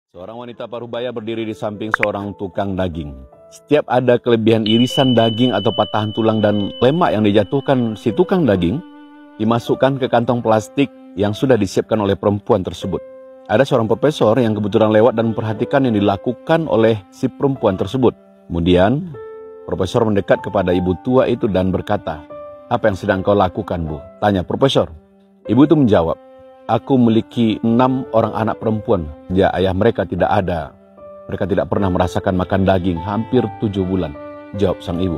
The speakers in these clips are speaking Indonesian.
Seorang wanita parubaya berdiri di samping seorang tukang daging. Setiap ada kelebihan irisan daging atau patahan tulang dan lemak yang dijatuhkan si tukang daging, dimasukkan ke kantong plastik yang sudah disiapkan oleh perempuan tersebut. Ada seorang profesor yang kebetulan lewat dan memperhatikan yang dilakukan oleh si perempuan tersebut. Kemudian, profesor mendekat kepada ibu tua itu dan berkata, "Apa yang sedang kau lakukan, Bu?" Tanya profesor. Ibu itu menjawab, "Aku memiliki 6 orang anak perempuan. Ya, ayah mereka tidak ada. Mereka tidak pernah merasakan makan daging hampir 7 bulan. Jawab sang ibu.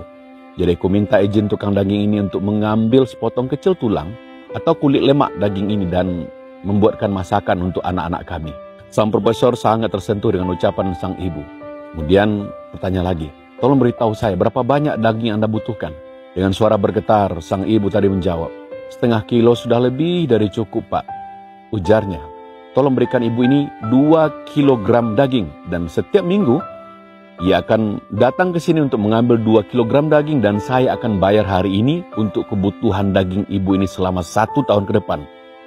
Jadi aku minta izin tukang daging ini untuk mengambil sepotong kecil tulang atau kulit lemak daging ini dan membuatkan masakan untuk anak-anak kami. Sang profesor sangat tersentuh dengan ucapan sang ibu. Kemudian bertanya lagi, "Tolong beritahu saya berapa banyak daging yang Anda butuhkan?" Dengan suara bergetar, sang ibu tadi menjawab, "Setengah kilo sudah lebih dari cukup, Pak," ujarnya. "Tolong berikan ibu ini 2 kilogram daging dan setiap minggu ia akan datang ke sini untuk mengambil 2 kilogram daging dan saya akan bayar hari ini untuk kebutuhan daging ibu ini selama 1 tahun ke depan,"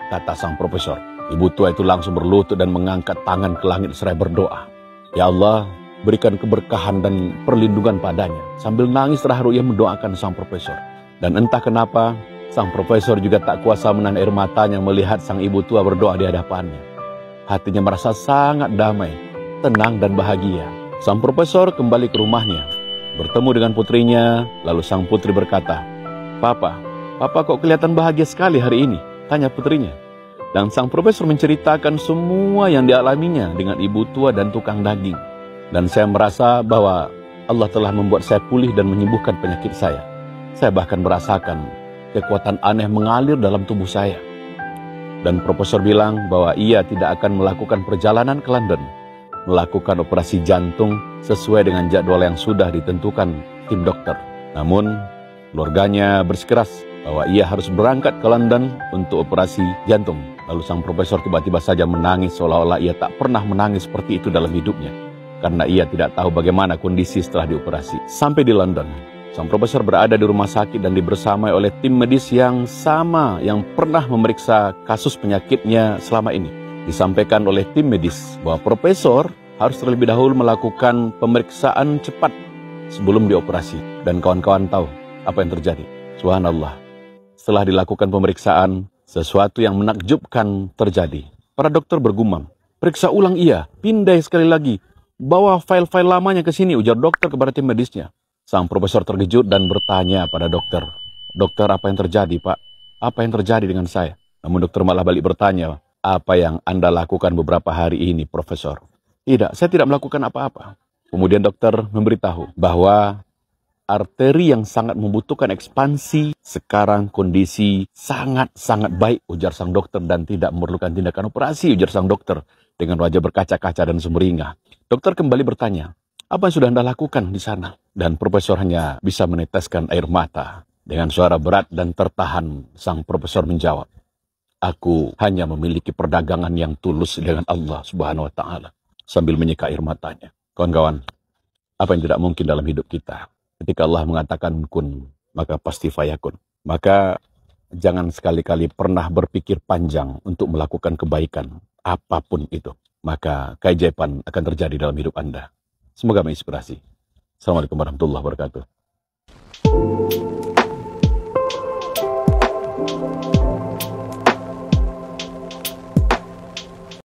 kata sang profesor. Ibu tua itu langsung berlutut dan mengangkat tangan ke langit seraya berdoa. "Ya Allah, berikan keberkahan dan perlindungan padanya." Sambil nangis terharu ia mendoakan sang profesor. Dan entah kenapa sang profesor juga tak kuasa menahan air matanya melihat sang ibu tua berdoa di hadapannya. Hatinya merasa sangat damai, tenang dan bahagia. Sang profesor kembali ke rumahnya, bertemu dengan putrinya, lalu sang putri berkata, Papa kok kelihatan bahagia sekali hari ini?" tanya putrinya. Dan sang profesor menceritakan semua yang dialaminya dengan ibu tua dan tukang daging. "Dan saya merasa bahwa Allah telah membuat saya pulih dan menyembuhkan penyakit saya. Saya bahkan merasakan kekuatan aneh mengalir dalam tubuh saya." Dan profesor bilang bahwa ia tidak akan melakukan perjalanan ke London, melakukan operasi jantung sesuai dengan jadwal yang sudah ditentukan tim dokter. Namun, keluarganya bersikeras bahwa ia harus berangkat ke London untuk operasi jantung. Lalu sang profesor tiba-tiba saja menangis seolah-olah ia tak pernah menangis seperti itu dalam hidupnya, karena ia tidak tahu bagaimana kondisi setelah dioperasi. Sampai di London, sang profesor berada di rumah sakit dan dibersamai oleh tim medis yang sama yang pernah memeriksa kasus penyakitnya selama ini. Disampaikan oleh tim medis bahwa profesor harus terlebih dahulu melakukan pemeriksaan cepat sebelum dioperasi. Dan kawan-kawan tahu apa yang terjadi. Subhanallah. Setelah dilakukan pemeriksaan, sesuatu yang menakjubkan terjadi. Para dokter bergumam, "Periksa ulang ia, pindai sekali lagi. Bawa file-file lamanya ke sini," ujar dokter kepada tim medisnya. Sang profesor terkejut dan bertanya pada dokter, "Dokter, apa yang terjadi, Pak? Apa yang terjadi dengan saya?" Namun dokter malah balik bertanya, "Apa yang Anda lakukan beberapa hari ini, Profesor?" "Tidak, saya tidak melakukan apa-apa." Kemudian dokter memberitahu bahwa arteri yang sangat membutuhkan ekspansi, sekarang kondisi sangat-sangat baik, ujar sang dokter, dan tidak memerlukan tindakan operasi, ujar sang dokter, dengan wajah berkaca-kaca dan sumringah. Dokter kembali bertanya, "Apa yang sudah Anda lakukan di sana?" Dan profesor hanya bisa meneteskan air mata. Dengan suara berat dan tertahan, sang profesor menjawab, "Aku hanya memiliki perdagangan yang tulus dengan Allah Subhanahu wa Ta'ala," sambil menyeka air matanya. Kawan-kawan, apa yang tidak mungkin dalam hidup kita? Ketika Allah mengatakan kun, maka pasti fayakun. Maka jangan sekali-kali pernah berpikir panjang untuk melakukan kebaikan, apapun itu. Maka keajaiban akan terjadi dalam hidup Anda. Semoga menginspirasi. Assalamualaikum warahmatullahi wabarakatuh.